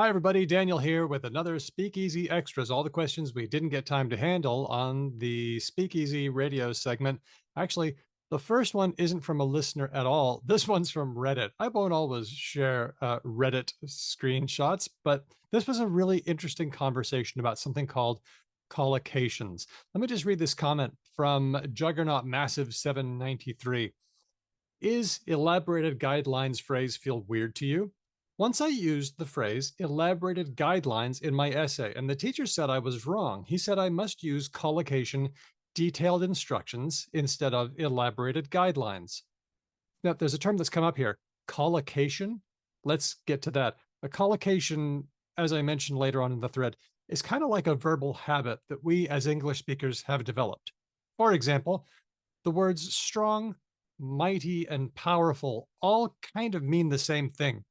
Hi, everybody. Daniel here with another Speakeasy Extras, all the questions we didn't get time to handle on the Speakeasy radio segment. Actually, the first one isn't from a listener at all. This one's from Reddit. I won't always share Reddit screenshots, but this was a really interesting conversation about something called collocations. Let me just read this comment from Juggernaut Massive 793. Is elaborated guidelines phrase feel weird to you? Once I used the phrase elaborated guidelines in my essay, and the teacher said I was wrong. He said I must use collocation detailed instructions instead of elaborated guidelines. Now, there's a term that's come up here, collocation. Let's get to that. A collocation, as I mentioned later on in the thread, is kind of like a verbal habit that we as English speakers have developed. For example, the words strong, mighty, and powerful all kind of mean the same thing,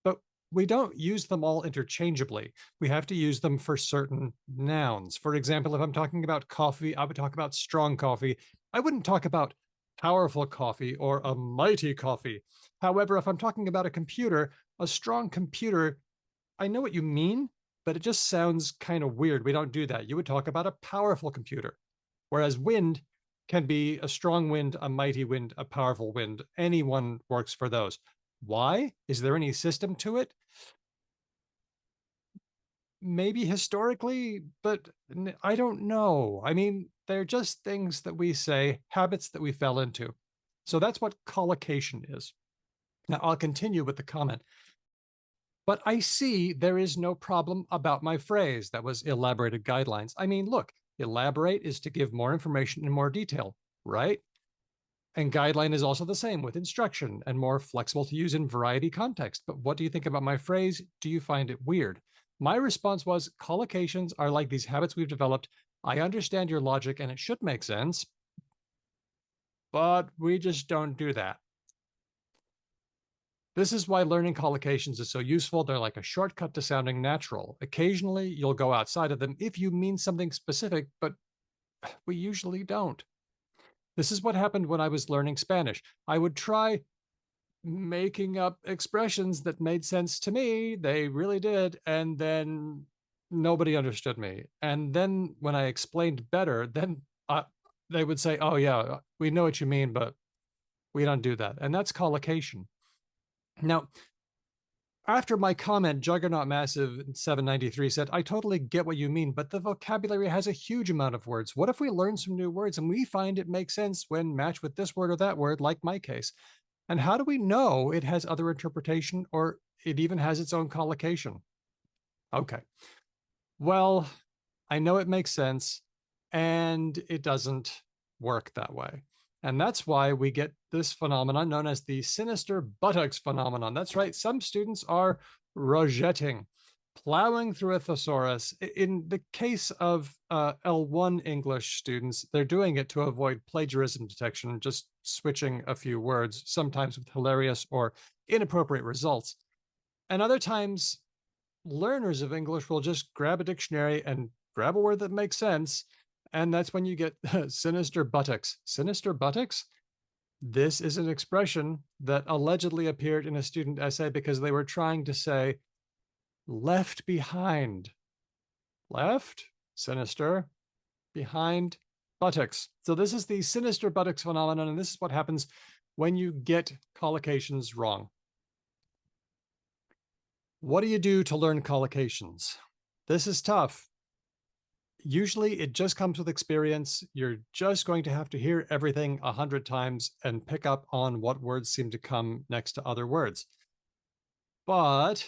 but we don't use them all interchangeably. We have to use them for certain nouns. For example, if I'm talking about coffee, I would talk about strong coffee. I wouldn't talk about powerful coffee or a mighty coffee. However, if I'm talking about a computer, a strong computer, I know what you mean, but it just sounds kind of weird. We don't do that. You would talk about a powerful computer, whereas wind can be a strong wind, a mighty wind, a powerful wind. Anyone works for those. Why? Is there any system to it? Maybe historically, but I don't know. I mean, they're just things that we say, habits that we fell into. So that's what collocation is. Now, I'll continue with the comment. But I see there is no problem about my phrase that was elaborated guidelines. I mean, look, elaborate is to give more information in more detail, right? And guideline is also the same with instruction and more flexible to use in variety context. But what do you think about my phrase? Do you find it weird? My response was collocations are like these habits we've developed. I understand your logic and it should make sense, but we just don't do that. This is why learning collocations is so useful. They're like a shortcut to sounding natural. Occasionally, you'll go outside of them if you mean something specific, but we usually don't. This is what happened when I was learning Spanish. I would try making up expressions that made sense to me. They really did. And then nobody understood me. And then when I explained better, then they would say, oh, yeah, we know what you mean, but we don't do that. And that's collocation. Now, after my comment, Juggernaut Massive 793 said, I totally get what you mean, but the vocabulary has a huge amount of words. What if we learn some new words and we find it makes sense when matched with this word or that word, like my case? And how do we know it has other interpretation or it even has its own collocation? Okay. Well, I know it makes sense and it doesn't work that way. And that's why we get this phenomenon known as the sinister buttocks phenomenon. That's right. Some students are rogeting, plowing through a thesaurus. In the case of L1 English students, they're doing it to avoid plagiarism detection, just switching a few words, sometimes with hilarious or inappropriate results. And other times, learners of English will just grab a dictionary and grab a word that makes sense. And that's when you get sinister buttocks. Sinister buttocks? This is an expression that allegedly appeared in a student essay because they were trying to say left behind. Left, sinister, behind, buttocks. So this is the sinister buttocks phenomenon, and this is what happens when you get collocations wrong. What do you do to learn collocations? This is tough. Usually it just comes with experience. You're just going to have to hear everything 100 times and pick up on what words seem to come next to other words. But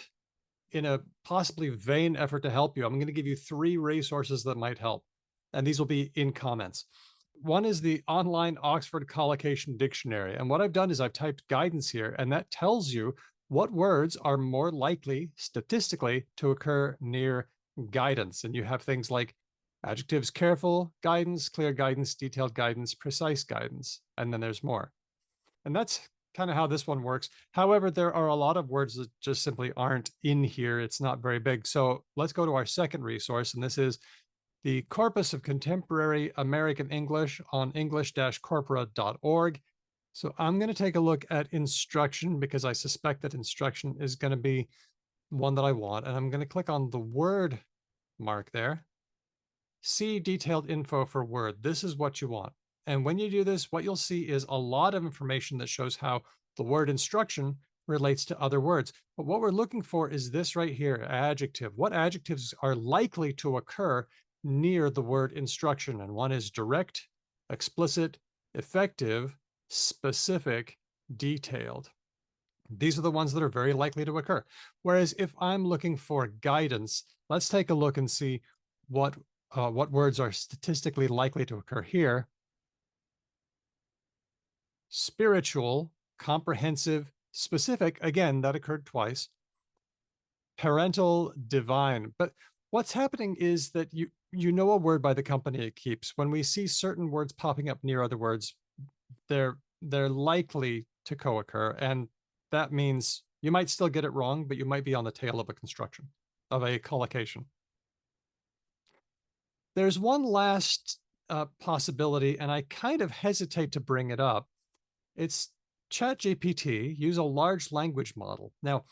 in a possibly vain effort to help you, I'm going to give you 3 resources that might help. And these will be in comments. One is the online Oxford Collocation Dictionary. And what I've done is I've typed guidance here, and that tells you what words are more likely statistically to occur near guidance. And you have things like adjectives: careful guidance, clear guidance, detailed guidance, precise guidance, and then there's more. And that's kind of how this one works. However, there are a lot of words that just simply aren't in here. It's not very big. So let's go to our second resource, and this is the Corpus of Contemporary American English on english-corpora.org. So I'm going to take a look at instruction because I suspect that instruction is going to be one that I want, and I'm going to click on the word mark there. See detailed info for word. This is what you want. And when you do this, what you'll see is a lot of information that shows how the word instruction relates to other words. But what we're looking for is this right here, adjective. What adjectives are likely to occur near the word instruction? And one is direct, explicit, effective, specific, detailed. These are the ones that are very likely to occur. Whereas if I'm looking for guidance, let's take a look and see what words are statistically likely to occur here. Spiritual, comprehensive, specific, again, that occurred twice. Parental, divine. But what's happening is that you know a word by the company it keeps. When we see certain words popping up near other words, they're likely to co-occur, and that means you might still get it wrong, but you might be on the tail of a construction, of a collocation. There's one last possibility, and I kind of hesitate to bring it up. It's ChatGPT, use a large language model. Now,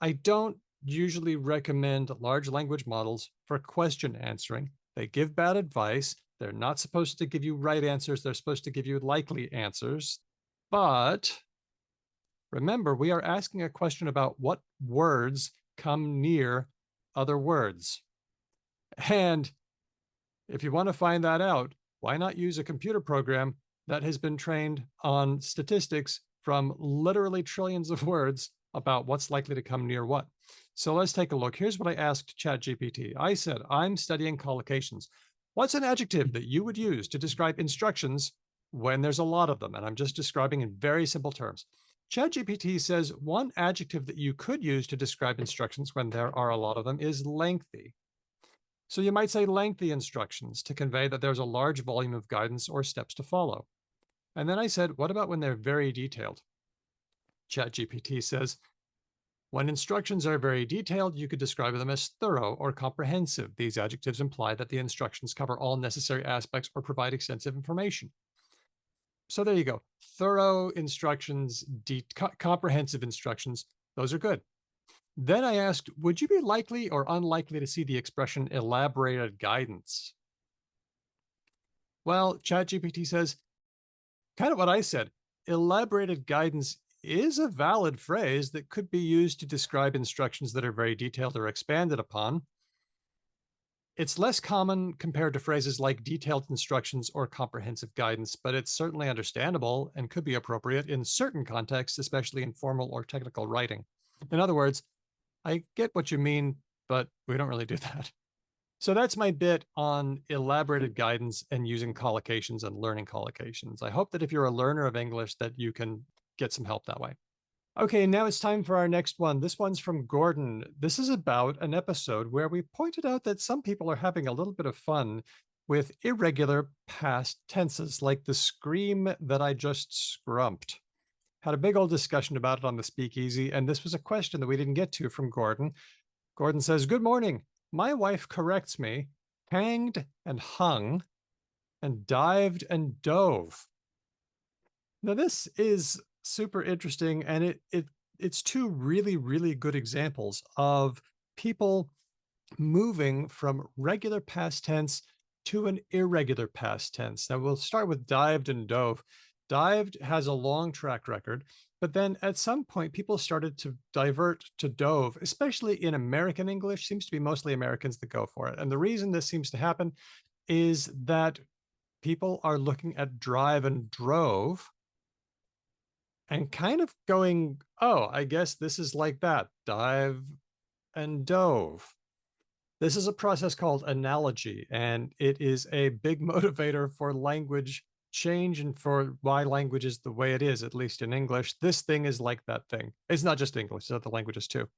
I don't usually recommend large language models for question answering. They give bad advice. They're not supposed to give you right answers. They're supposed to give you likely answers. But remember, we are asking a question about what words come near other words. And if you want to find that out, why not use a computer program that has been trained on statistics from literally trillions of words about what's likely to come near what? So let's take a look. Here's what I asked ChatGPT. I said, I'm studying collocations. What's an adjective that you would use to describe instructions when there's a lot of them? And I'm just describing in very simple terms. ChatGPT says one adjective that you could use to describe instructions when there are a lot of them is lengthy. So you might say lengthy instructions to convey that there's a large volume of guidance or steps to follow. And then I said, what about when they're very detailed? ChatGPT says, when instructions are very detailed, you could describe them as thorough or comprehensive. These adjectives imply that the instructions cover all necessary aspects or provide extensive information. So there you go. Thorough instructions, comprehensive instructions, those are good. Then I asked, would you be likely or unlikely to see the expression elaborated guidance? Well, ChatGPT says, kind of what I said, elaborated guidance is a valid phrase that could be used to describe instructions that are very detailed or expanded upon. It's less common compared to phrases like detailed instructions or comprehensive guidance, but it's certainly understandable and could be appropriate in certain contexts, especially in formal or technical writing. In other words, I get what you mean, but we don't really do that. So that's my bit on elaborated guidance and using collocations and learning collocations. I hope that if you're a learner of English that you can get some help that way. Okay, now it's time for our next one. This one's from Gordon. This is about an episode where we pointed out that some people are having a little bit of fun with irregular past tenses, like the scream that I just scrumped. Had a big old discussion about it on the Speakeasy, and this was a question that we didn't get to from Gordon. Gordon says, good morning. My wife corrects me, hanged and hung, and dived and dove. Now, this is super interesting, and it's two really, really good examples of people moving from regular past tense to an irregular past tense. Now, we'll start with dived and dove. Dived has a long track record, but then at some point, people started to divert to dove, especially in American English. Seems to be mostly Americans that go for it. And the reason this seems to happen is that people are looking at drive and drove and kind of going, oh, I guess this is like that, dive and dove. This is a process called analogy, and it is a big motivator for language change and for why language is the way it is, at least in English. This thing is like that thing. It's not just English, it's other languages too.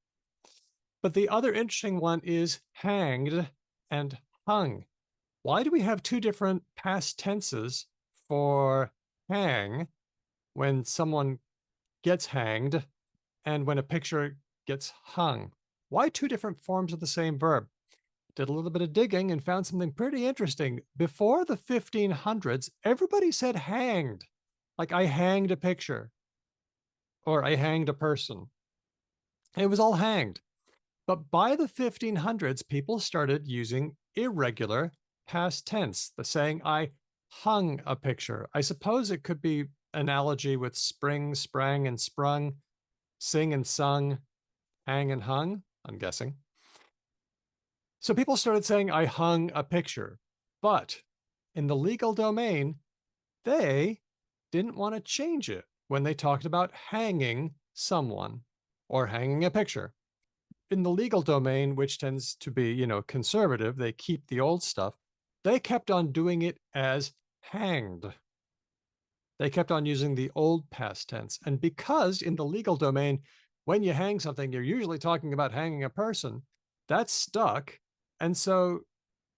But the other interesting one is hanged and hung. Why do we have two different past tenses for hang when someone gets hanged and when a picture gets hung? Why two different forms of the same verb? Did a little bit of digging and found something pretty interesting. Before the 1500s, everybody said hanged, like I hanged a picture or I hanged a person. It was all hanged. But by the 1500s, people started using irregular past tense, the saying, I hung a picture. I suppose it could be analogy with spring, sprang, and sprung, sing and sung, hang and hung, I'm guessing. So people started saying, I hung a picture. But in the legal domain, they didn't want to change it when they talked about hanging someone or hanging a picture. In the legal domain, which tends to be, conservative, they keep the old stuff. They kept on doing it as hanged. They kept on using the old past tense. And because in the legal domain, when you hang something, you're usually talking about hanging a person, that's stuck. And so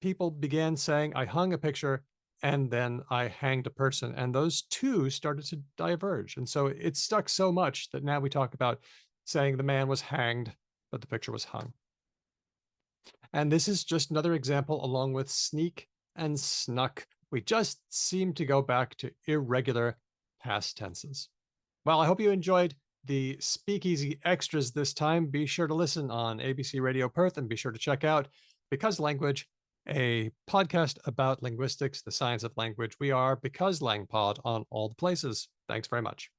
people began saying, I hung a picture and then I hanged a person. And those two started to diverge. And so it stuck so much that now we talk about saying the man was hanged, but the picture was hung. And this is just another example along with sneak and snuck. We just seem to go back to irregular past tenses. Well, I hope you enjoyed the Speakeasy Extras this time. Be sure to listen on ABC Radio Perth and be sure to check out Because Language, a podcast about linguistics, the science of language. We are Because Lang Pod on all the places. Thanks very much.